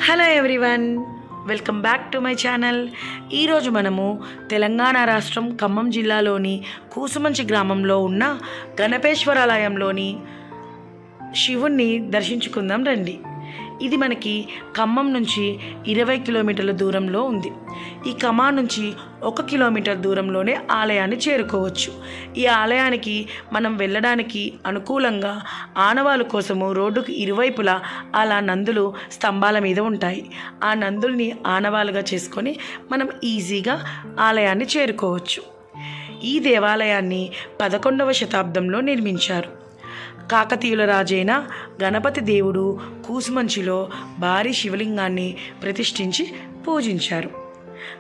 Hello everyone, welcome back to my channel. ఈరోజు మనము తెలంగాణ రాష్ట్రం ఖమ్మం జిల్లాలోని కూసుమంచి గ్రామంలో ఉన్న గణపేశ్వరాలయంలోని శివుణ్ణి దర్శించుకుందాం రండి. ఇది మనకి ఖమ్మం నుంచి 20 కిలోమీటర్ల దూరంలో ఉంది. ఈ ఖమ్మం నుంచి 1 కిలోమీటర్ దూరంలోనే ఆలయాన్ని చేరుకోవచ్చు. ఈ ఆలయానికి మనం వెళ్ళడానికి అనుకూలంగా ఆనవాళ్ళ కోసము రోడ్డుకు ఇరువైపులా అలా నందులు స్తంభాల మీద ఉంటాయి. ఆ నందుల్ని ఆనవాలుగా చేసుకొని మనం ఈజీగా ఆలయాన్ని చేరుకోవచ్చు. ఈ దేవాలయాన్ని 11వ శతాబ్దంలో నిర్మించారు. కాకతీయుల రాజైన గణపతి దేవుడు కూసుమంచిలో భారీ శివలింగాన్ని ప్రతిష్ఠించి పూజించారు.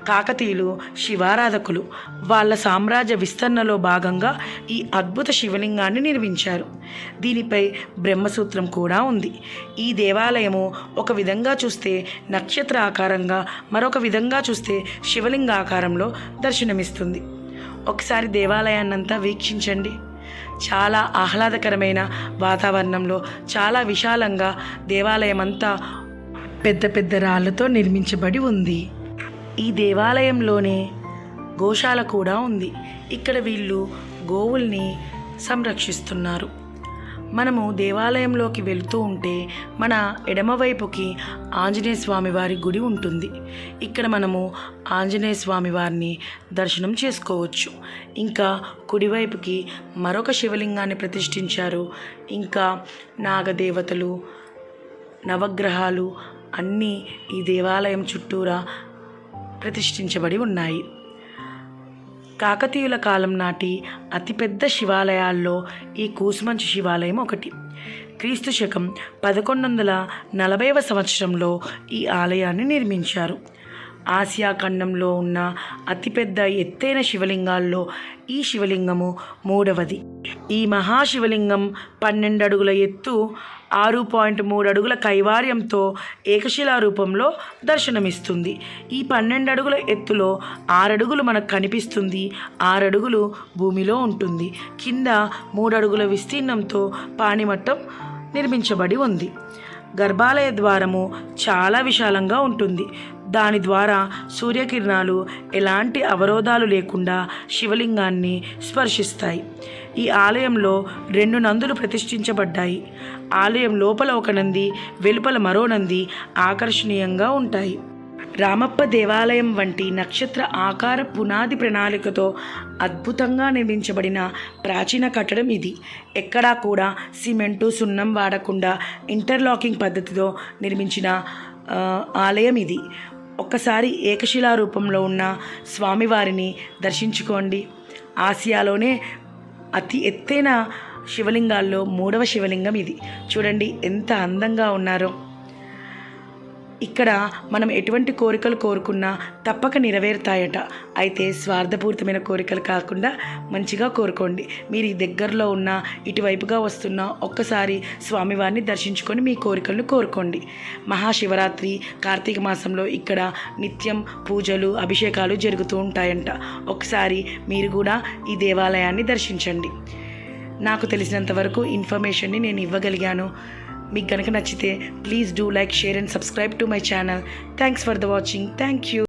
కాకతీయులు శివారాధకులు. వాళ్ళ సామ్రాజ్య విస్తరణలో భాగంగా ఈ అద్భుత శివలింగాన్ని నిర్మించారు. దీనిపై బ్రహ్మసూత్రం కూడా ఉంది. ఈ దేవాలయము ఒక విధంగా చూస్తే నక్షత్ర ఆకారంగా, మరొక విధంగా చూస్తే శివలింగ ఆకారంలో దర్శనమిస్తుంది. ఒకసారి దేవాలయాన్నంతా వీక్షించండి. చాలా ఆహ్లాదకరమైన వాతావరణంలో చాలా విశాలంగా దేవాలయం అంతా పెద్ద పెద్ద రాళ్లతో నిర్మించబడి ఉంది. ఈ దేవాలయంలోనే గోశాల కూడా ఉంది. ఇక్కడ వీళ్ళు గోవుల్ని సంరక్షిస్తున్నారు. మనము దేవాలయంలోకి వెళుతూ ఉంటే మన ఎడమవైపుకి ఆంజనేయ స్వామి వారి గుడి ఉంటుంది. ఇక్కడ మనము ఆంజనేయ స్వామి వారిని దర్శనం చేసుకోవచ్చు. ఇంకా కుడివైపుకి మరొక శివలింగాన్ని ప్రతిష్ఠించారు. ఇంకా నాగదేవతలు, నవగ్రహాలు అన్నీ ఈ దేవాలయం చుట్టూరా ప్రతిష్ఠించబడి ఉన్నాయి. కాకతీయుల కాలం నాటి అతిపెద్ద శివాలయాల్లో ఈ కూసుమంచి శివాలయం ఒకటి. క్రీస్తు శకం 1140వ సంవత్సరంలో ఈ ఆలయాన్ని నిర్మించారు. ఆసియా ఖండంలో ఉన్న అతిపెద్ద ఎత్తైన శివలింగాల్లో ఈ శివలింగము 3వది. ఈ మహాశివలింగం 12 అడుగుల ఎత్తు, 6.3 అడుగుల కైవార్యంతో ఏకశిలా రూపంలో దర్శనమిస్తుంది. ఈ 12 అడుగుల ఎత్తులో 6 అడుగులు మనకు కనిపిస్తుంది, 6 అడుగులు భూమిలో ఉంటుంది. కింద 3 అడుగుల విస్తీర్ణంతో పాణిమట్టం నిర్మించబడి ఉంది. గర్భాలయ ద్వారము చాలా విశాలంగా ఉంటుంది. దాని ద్వారా సూర్యకిరణాలు ఎలాంటి అవరోధాలు లేకుండా శివలింగాన్ని స్పర్శిస్తాయి. ఈ ఆలయంలో 2 నందులు ప్రతిష్ఠించబడ్డాయి. ఆలయం లోపల ఒక నంది, వెలుపల మరో నంది ఆకర్షణీయంగా ఉంటాయి. రామప్ప దేవాలయం వంటి నక్షత్ర ఆకార పునాది ప్రణాళికతో అద్భుతంగా నిర్మించబడిన ప్రాచీన కట్టడం ఇది. ఎక్కడా కూడా సిమెంటు, సున్నం వాడకుండా ఇంటర్లాకింగ్ పద్ధతితో నిర్మించిన ఆలయం ఇది. ఒక్కసారి ఏకశిలా రూపంలో ఉన్న స్వామివారిని దర్శించుకోండి. ఆసియాలోనే అతి ఎత్తైన శివలింగాల్లో 3వ శివలింగం ఇది. చూడండి ఎంత అందంగా ఉన్నారో. ఇక్కడ మనం ఎటువంటి కోరికలు కోరుకున్నా తప్పక నెరవేరుతాయట. అయితే స్వార్థపూరితమైన కోరికలు కాకుండా మంచిగా కోరుకోండి. మీరు ఈ దగ్గరలో ఉన్న ఇటువైపుగా వస్తున్న ఒక్కసారి స్వామివారిని దర్శించుకొని మీ కోరికలను కోరుకోండి. మహాశివరాత్రి కార్తీక మాసంలో ఇక్కడ నిత్యం పూజలు, అభిషేకాలు జరుగుతూ ఉంటాయంట. ఒకసారి మీరు కూడా ఈ దేవాలయాన్ని దర్శించండి. నాకు తెలిసినంత వరకు ఇన్ఫర్మేషన్ని నేను ఇవ్వగలిగాను. మీకు కనుక నచ్చితే please do like, share and subscribe to my channel. Thanks for the watching. Thank you.